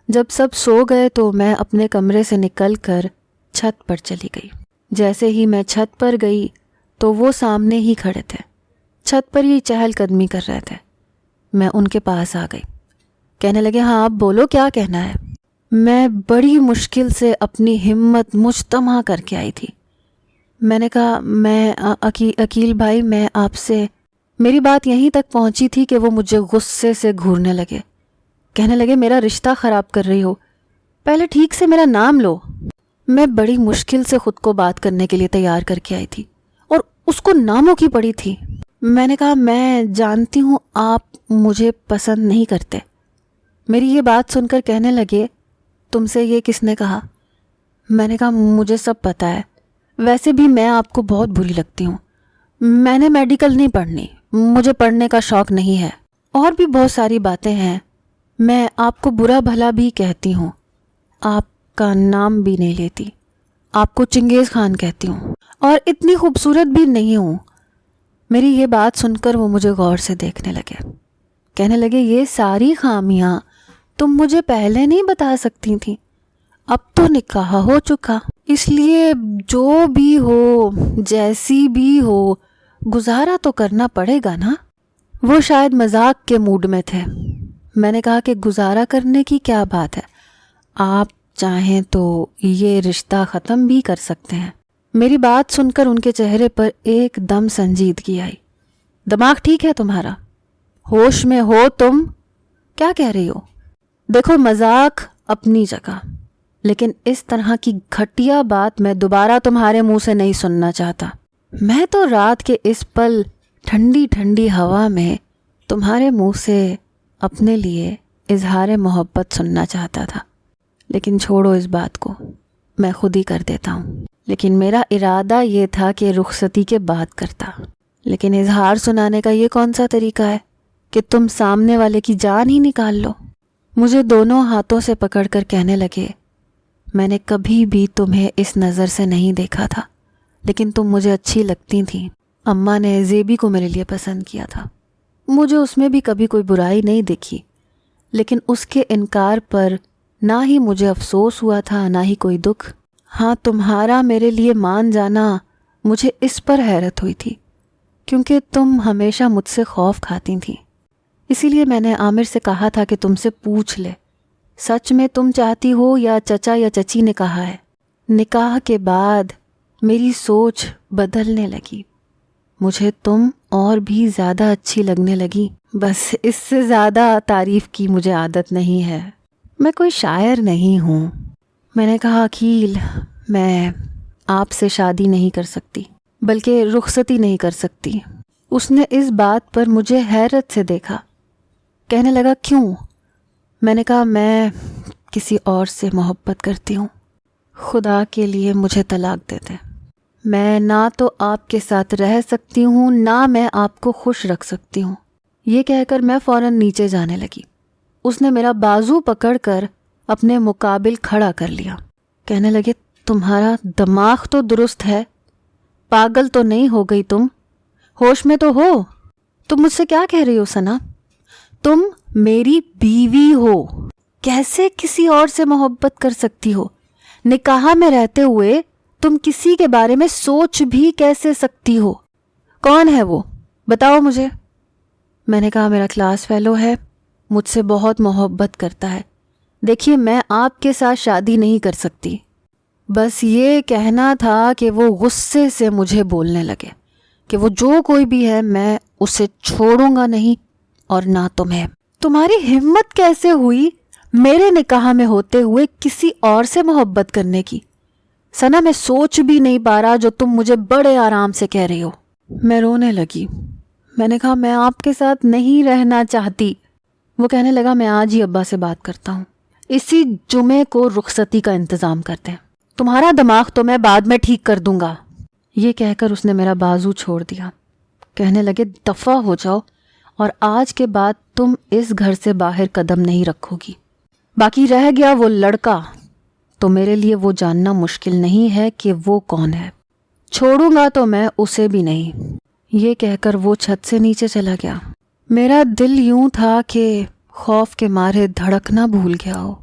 جب سب سو گئے تو میں اپنے کمرے سے نکل کر چھت پر چلی گئی۔ جیسے ہی میں چھت پر گئی تو وہ سامنے ہی کھڑے تھے، چھت پر ہی چہل قدمی کر رہے تھے۔ میں ان کے پاس آ گئی۔ کہنے لگے ہاں آپ بولو کیا کہنا ہے۔ میں بڑی مشکل سے اپنی ہمت مجتمع کر کے آئی تھی۔ میں نے کہا میں عقیل بھائی میں آپ سے، میری بات یہیں تک پہنچی تھی کہ وہ مجھے غصے سے گھورنے لگے۔ کہنے لگے میرا رشتہ خراب کر رہی ہو، پہلے ٹھیک سے میرا نام لو۔ میں بڑی مشکل سے خود کو بات کرنے کے لیے تیار کر کے آئی تھی اور اس کو ناموں کی پڑی تھی۔ میں نے کہا میں جانتی ہوں آپ مجھے پسند نہیں کرتے۔ میری یہ بات سن کر کہنے لگے تم سے یہ کس نے کہا؟ میں نے کہا مجھے سب پتہ ہے، ویسے بھی میں آپ کو بہت بری لگتی ہوں، میں نے میڈیکل نہیں پڑھنی، مجھے پڑھنے کا شوق نہیں ہے، اور بھی بہت ساری باتیں ہیں، میں آپ کو برا بھلا بھی کہتی ہوں، آپ کا نام بھی نہیں لیتی، آپ کو چنگیز خان کہتی ہوں، اور اتنی خوبصورت بھی نہیں ہوں۔ میری یہ بات سن کر وہ مجھے غور سے دیکھنے لگے۔ کہنے لگے یہ ساری خامیاں تم مجھے پہلے نہیں بتا سکتی تھیں، اب تو نکاح ہو چکا، اس لیے جو بھی ہو جیسی بھی ہو گزارا تو کرنا پڑے گا نا۔ وہ شاید مذاق کے موڈ میں تھے۔ میں نے کہا کہ گزارا کرنے کی کیا بات ہے، آپ چاہیں تو یہ رشتہ ختم بھی کر سکتے ہیں۔ میری بات سن کر ان کے چہرے پر ایک دم سنجیدگی آئی۔ دماغ ٹھیک ہے تمہارا؟ ہوش میں ہو تم؟ کیا کہہ رہی ہو؟ دیکھو، مذاق اپنی جگہ، لیکن اس طرح کی گھٹیا بات میں دوبارہ تمہارے منہ سے نہیں سننا چاہتا۔ میں تو رات کے اس پل ٹھنڈی ٹھنڈی ہوا میں تمہارے منہ سے اپنے لیے اظہار محبت سننا چاہتا تھا، لیکن چھوڑو اس بات کو، میں خود ہی کر دیتا ہوں۔ لیکن میرا ارادہ یہ تھا کہ رخصتی کے بعد کرتا، لیکن اظہار سنانے کا یہ کون سا طریقہ ہے کہ تم سامنے والے کی جان ہی نکال لو۔ مجھے دونوں ہاتھوں سے پکڑ کر کہنے لگے، میں نے کبھی بھی تمہیں اس نظر سے نہیں دیکھا تھا، لیکن تم مجھے اچھی لگتی تھیں۔ اماں نے زیبی کو میرے لیے پسند کیا تھا، مجھے اس میں بھی کبھی کوئی برائی نہیں دیکھی، لیکن اس کے انکار پر نہ ہی مجھے افسوس ہوا تھا نہ ہی کوئی دکھ۔ ہاں، تمہارا میرے لیے مان جانا مجھے اس پر حیرت ہوئی تھی، کیونکہ تم ہمیشہ مجھ سے خوف کھاتی تھیں۔ اسی لیے میں نے عامر سے کہا تھا کہ تم سے پوچھ لے، سچ میں تم چاہتی ہو یا چچا یا چچی نے کہا ہے؟ نکاح کے بعد میری سوچ بدلنے لگی، مجھے تم اور بھی زیادہ اچھی لگنے لگی۔ بس اس سے زیادہ تعریف کی مجھے عادت نہیں ہے، میں کوئی شاعر نہیں ہوں۔ میں نے کہا، عقیل، میں آپ سے شادی نہیں کر سکتی، بلکہ رخصتی نہیں کر سکتی۔ اس نے اس بات پر مجھے حیرت سے دیکھا، کہنے لگا، کیوں؟ میں نے کہا، میں کسی اور سے محبت کرتی ہوں، خدا کے لیے مجھے طلاق دے دیں۔ میں نہ تو آپ کے ساتھ رہ سکتی ہوں نہ میں آپ کو خوش رکھ سکتی ہوں۔ یہ کہہ کر میں فوراً نیچے جانے لگی۔ اس نے میرا بازو پکڑ کر اپنے مقابل کھڑا کر لیا، کہنے لگے، تمہارا دماغ تو درست ہے، پاگل تو نہیں ہو گئی تم؟ ہوش میں تو ہو؟ تم مجھ سے کیا کہہ رہی ہو ثنا؟ تم میری بیوی ہو، کیسے کسی اور سے محبت کر سکتی ہو؟ نکاح میں رہتے ہوئے تم کسی کے بارے میں سوچ بھی کیسے سکتی ہو؟ کون ہے وہ؟ بتاؤ مجھے۔ میں نے کہا، میرا کلاس فیلو ہے، مجھ سے بہت محبت کرتا ہے۔ دیکھیے، میں آپ کے ساتھ شادی نہیں کر سکتی۔ بس یہ کہنا تھا کہ وہ غصے سے مجھے بولنے لگے کہ وہ جو کوئی بھی ہے میں اسے چھوڑوں گا نہیں، اور نہ تمہیں۔ تمہاری ہمت کیسے ہوئی میرے نکاح میں ہوتے ہوئے کسی اور سے محبت کرنے کی؟ ثنا، میں سوچ بھی نہیں پا رہا جو تم مجھے بڑے آرام سے کہہ رہی ہو۔ میں رونے لگی۔ میں نے کہا، میں آپ کے ساتھ نہیں رہنا چاہتی۔ وہ کہنے لگا، میں آج ہی ابا سے بات کرتا ہوں، اسی جمعے کو رخصتی کا انتظام کرتے ہیں، تمہارا دماغ تو میں بعد میں ٹھیک کر دوں گا۔ یہ کہہ کر اس نے میرا بازو چھوڑ دیا، کہنے لگے، دفع ہو جاؤ، اور آج کے بعد تم اس گھر سے باہر قدم نہیں رکھو گی۔ باقی رہ گیا وہ لڑکا، تو میرے لیے وہ جاننا مشکل نہیں ہے کہ وہ کون ہے، چھوڑوں گا تو میں اسے بھی نہیں۔ یہ کہہ کر وہ چھت سے نیچے چلا گیا۔ میرا دل یوں تھا کہ خوف کے مارے دھڑکنا بھول گیا ہو۔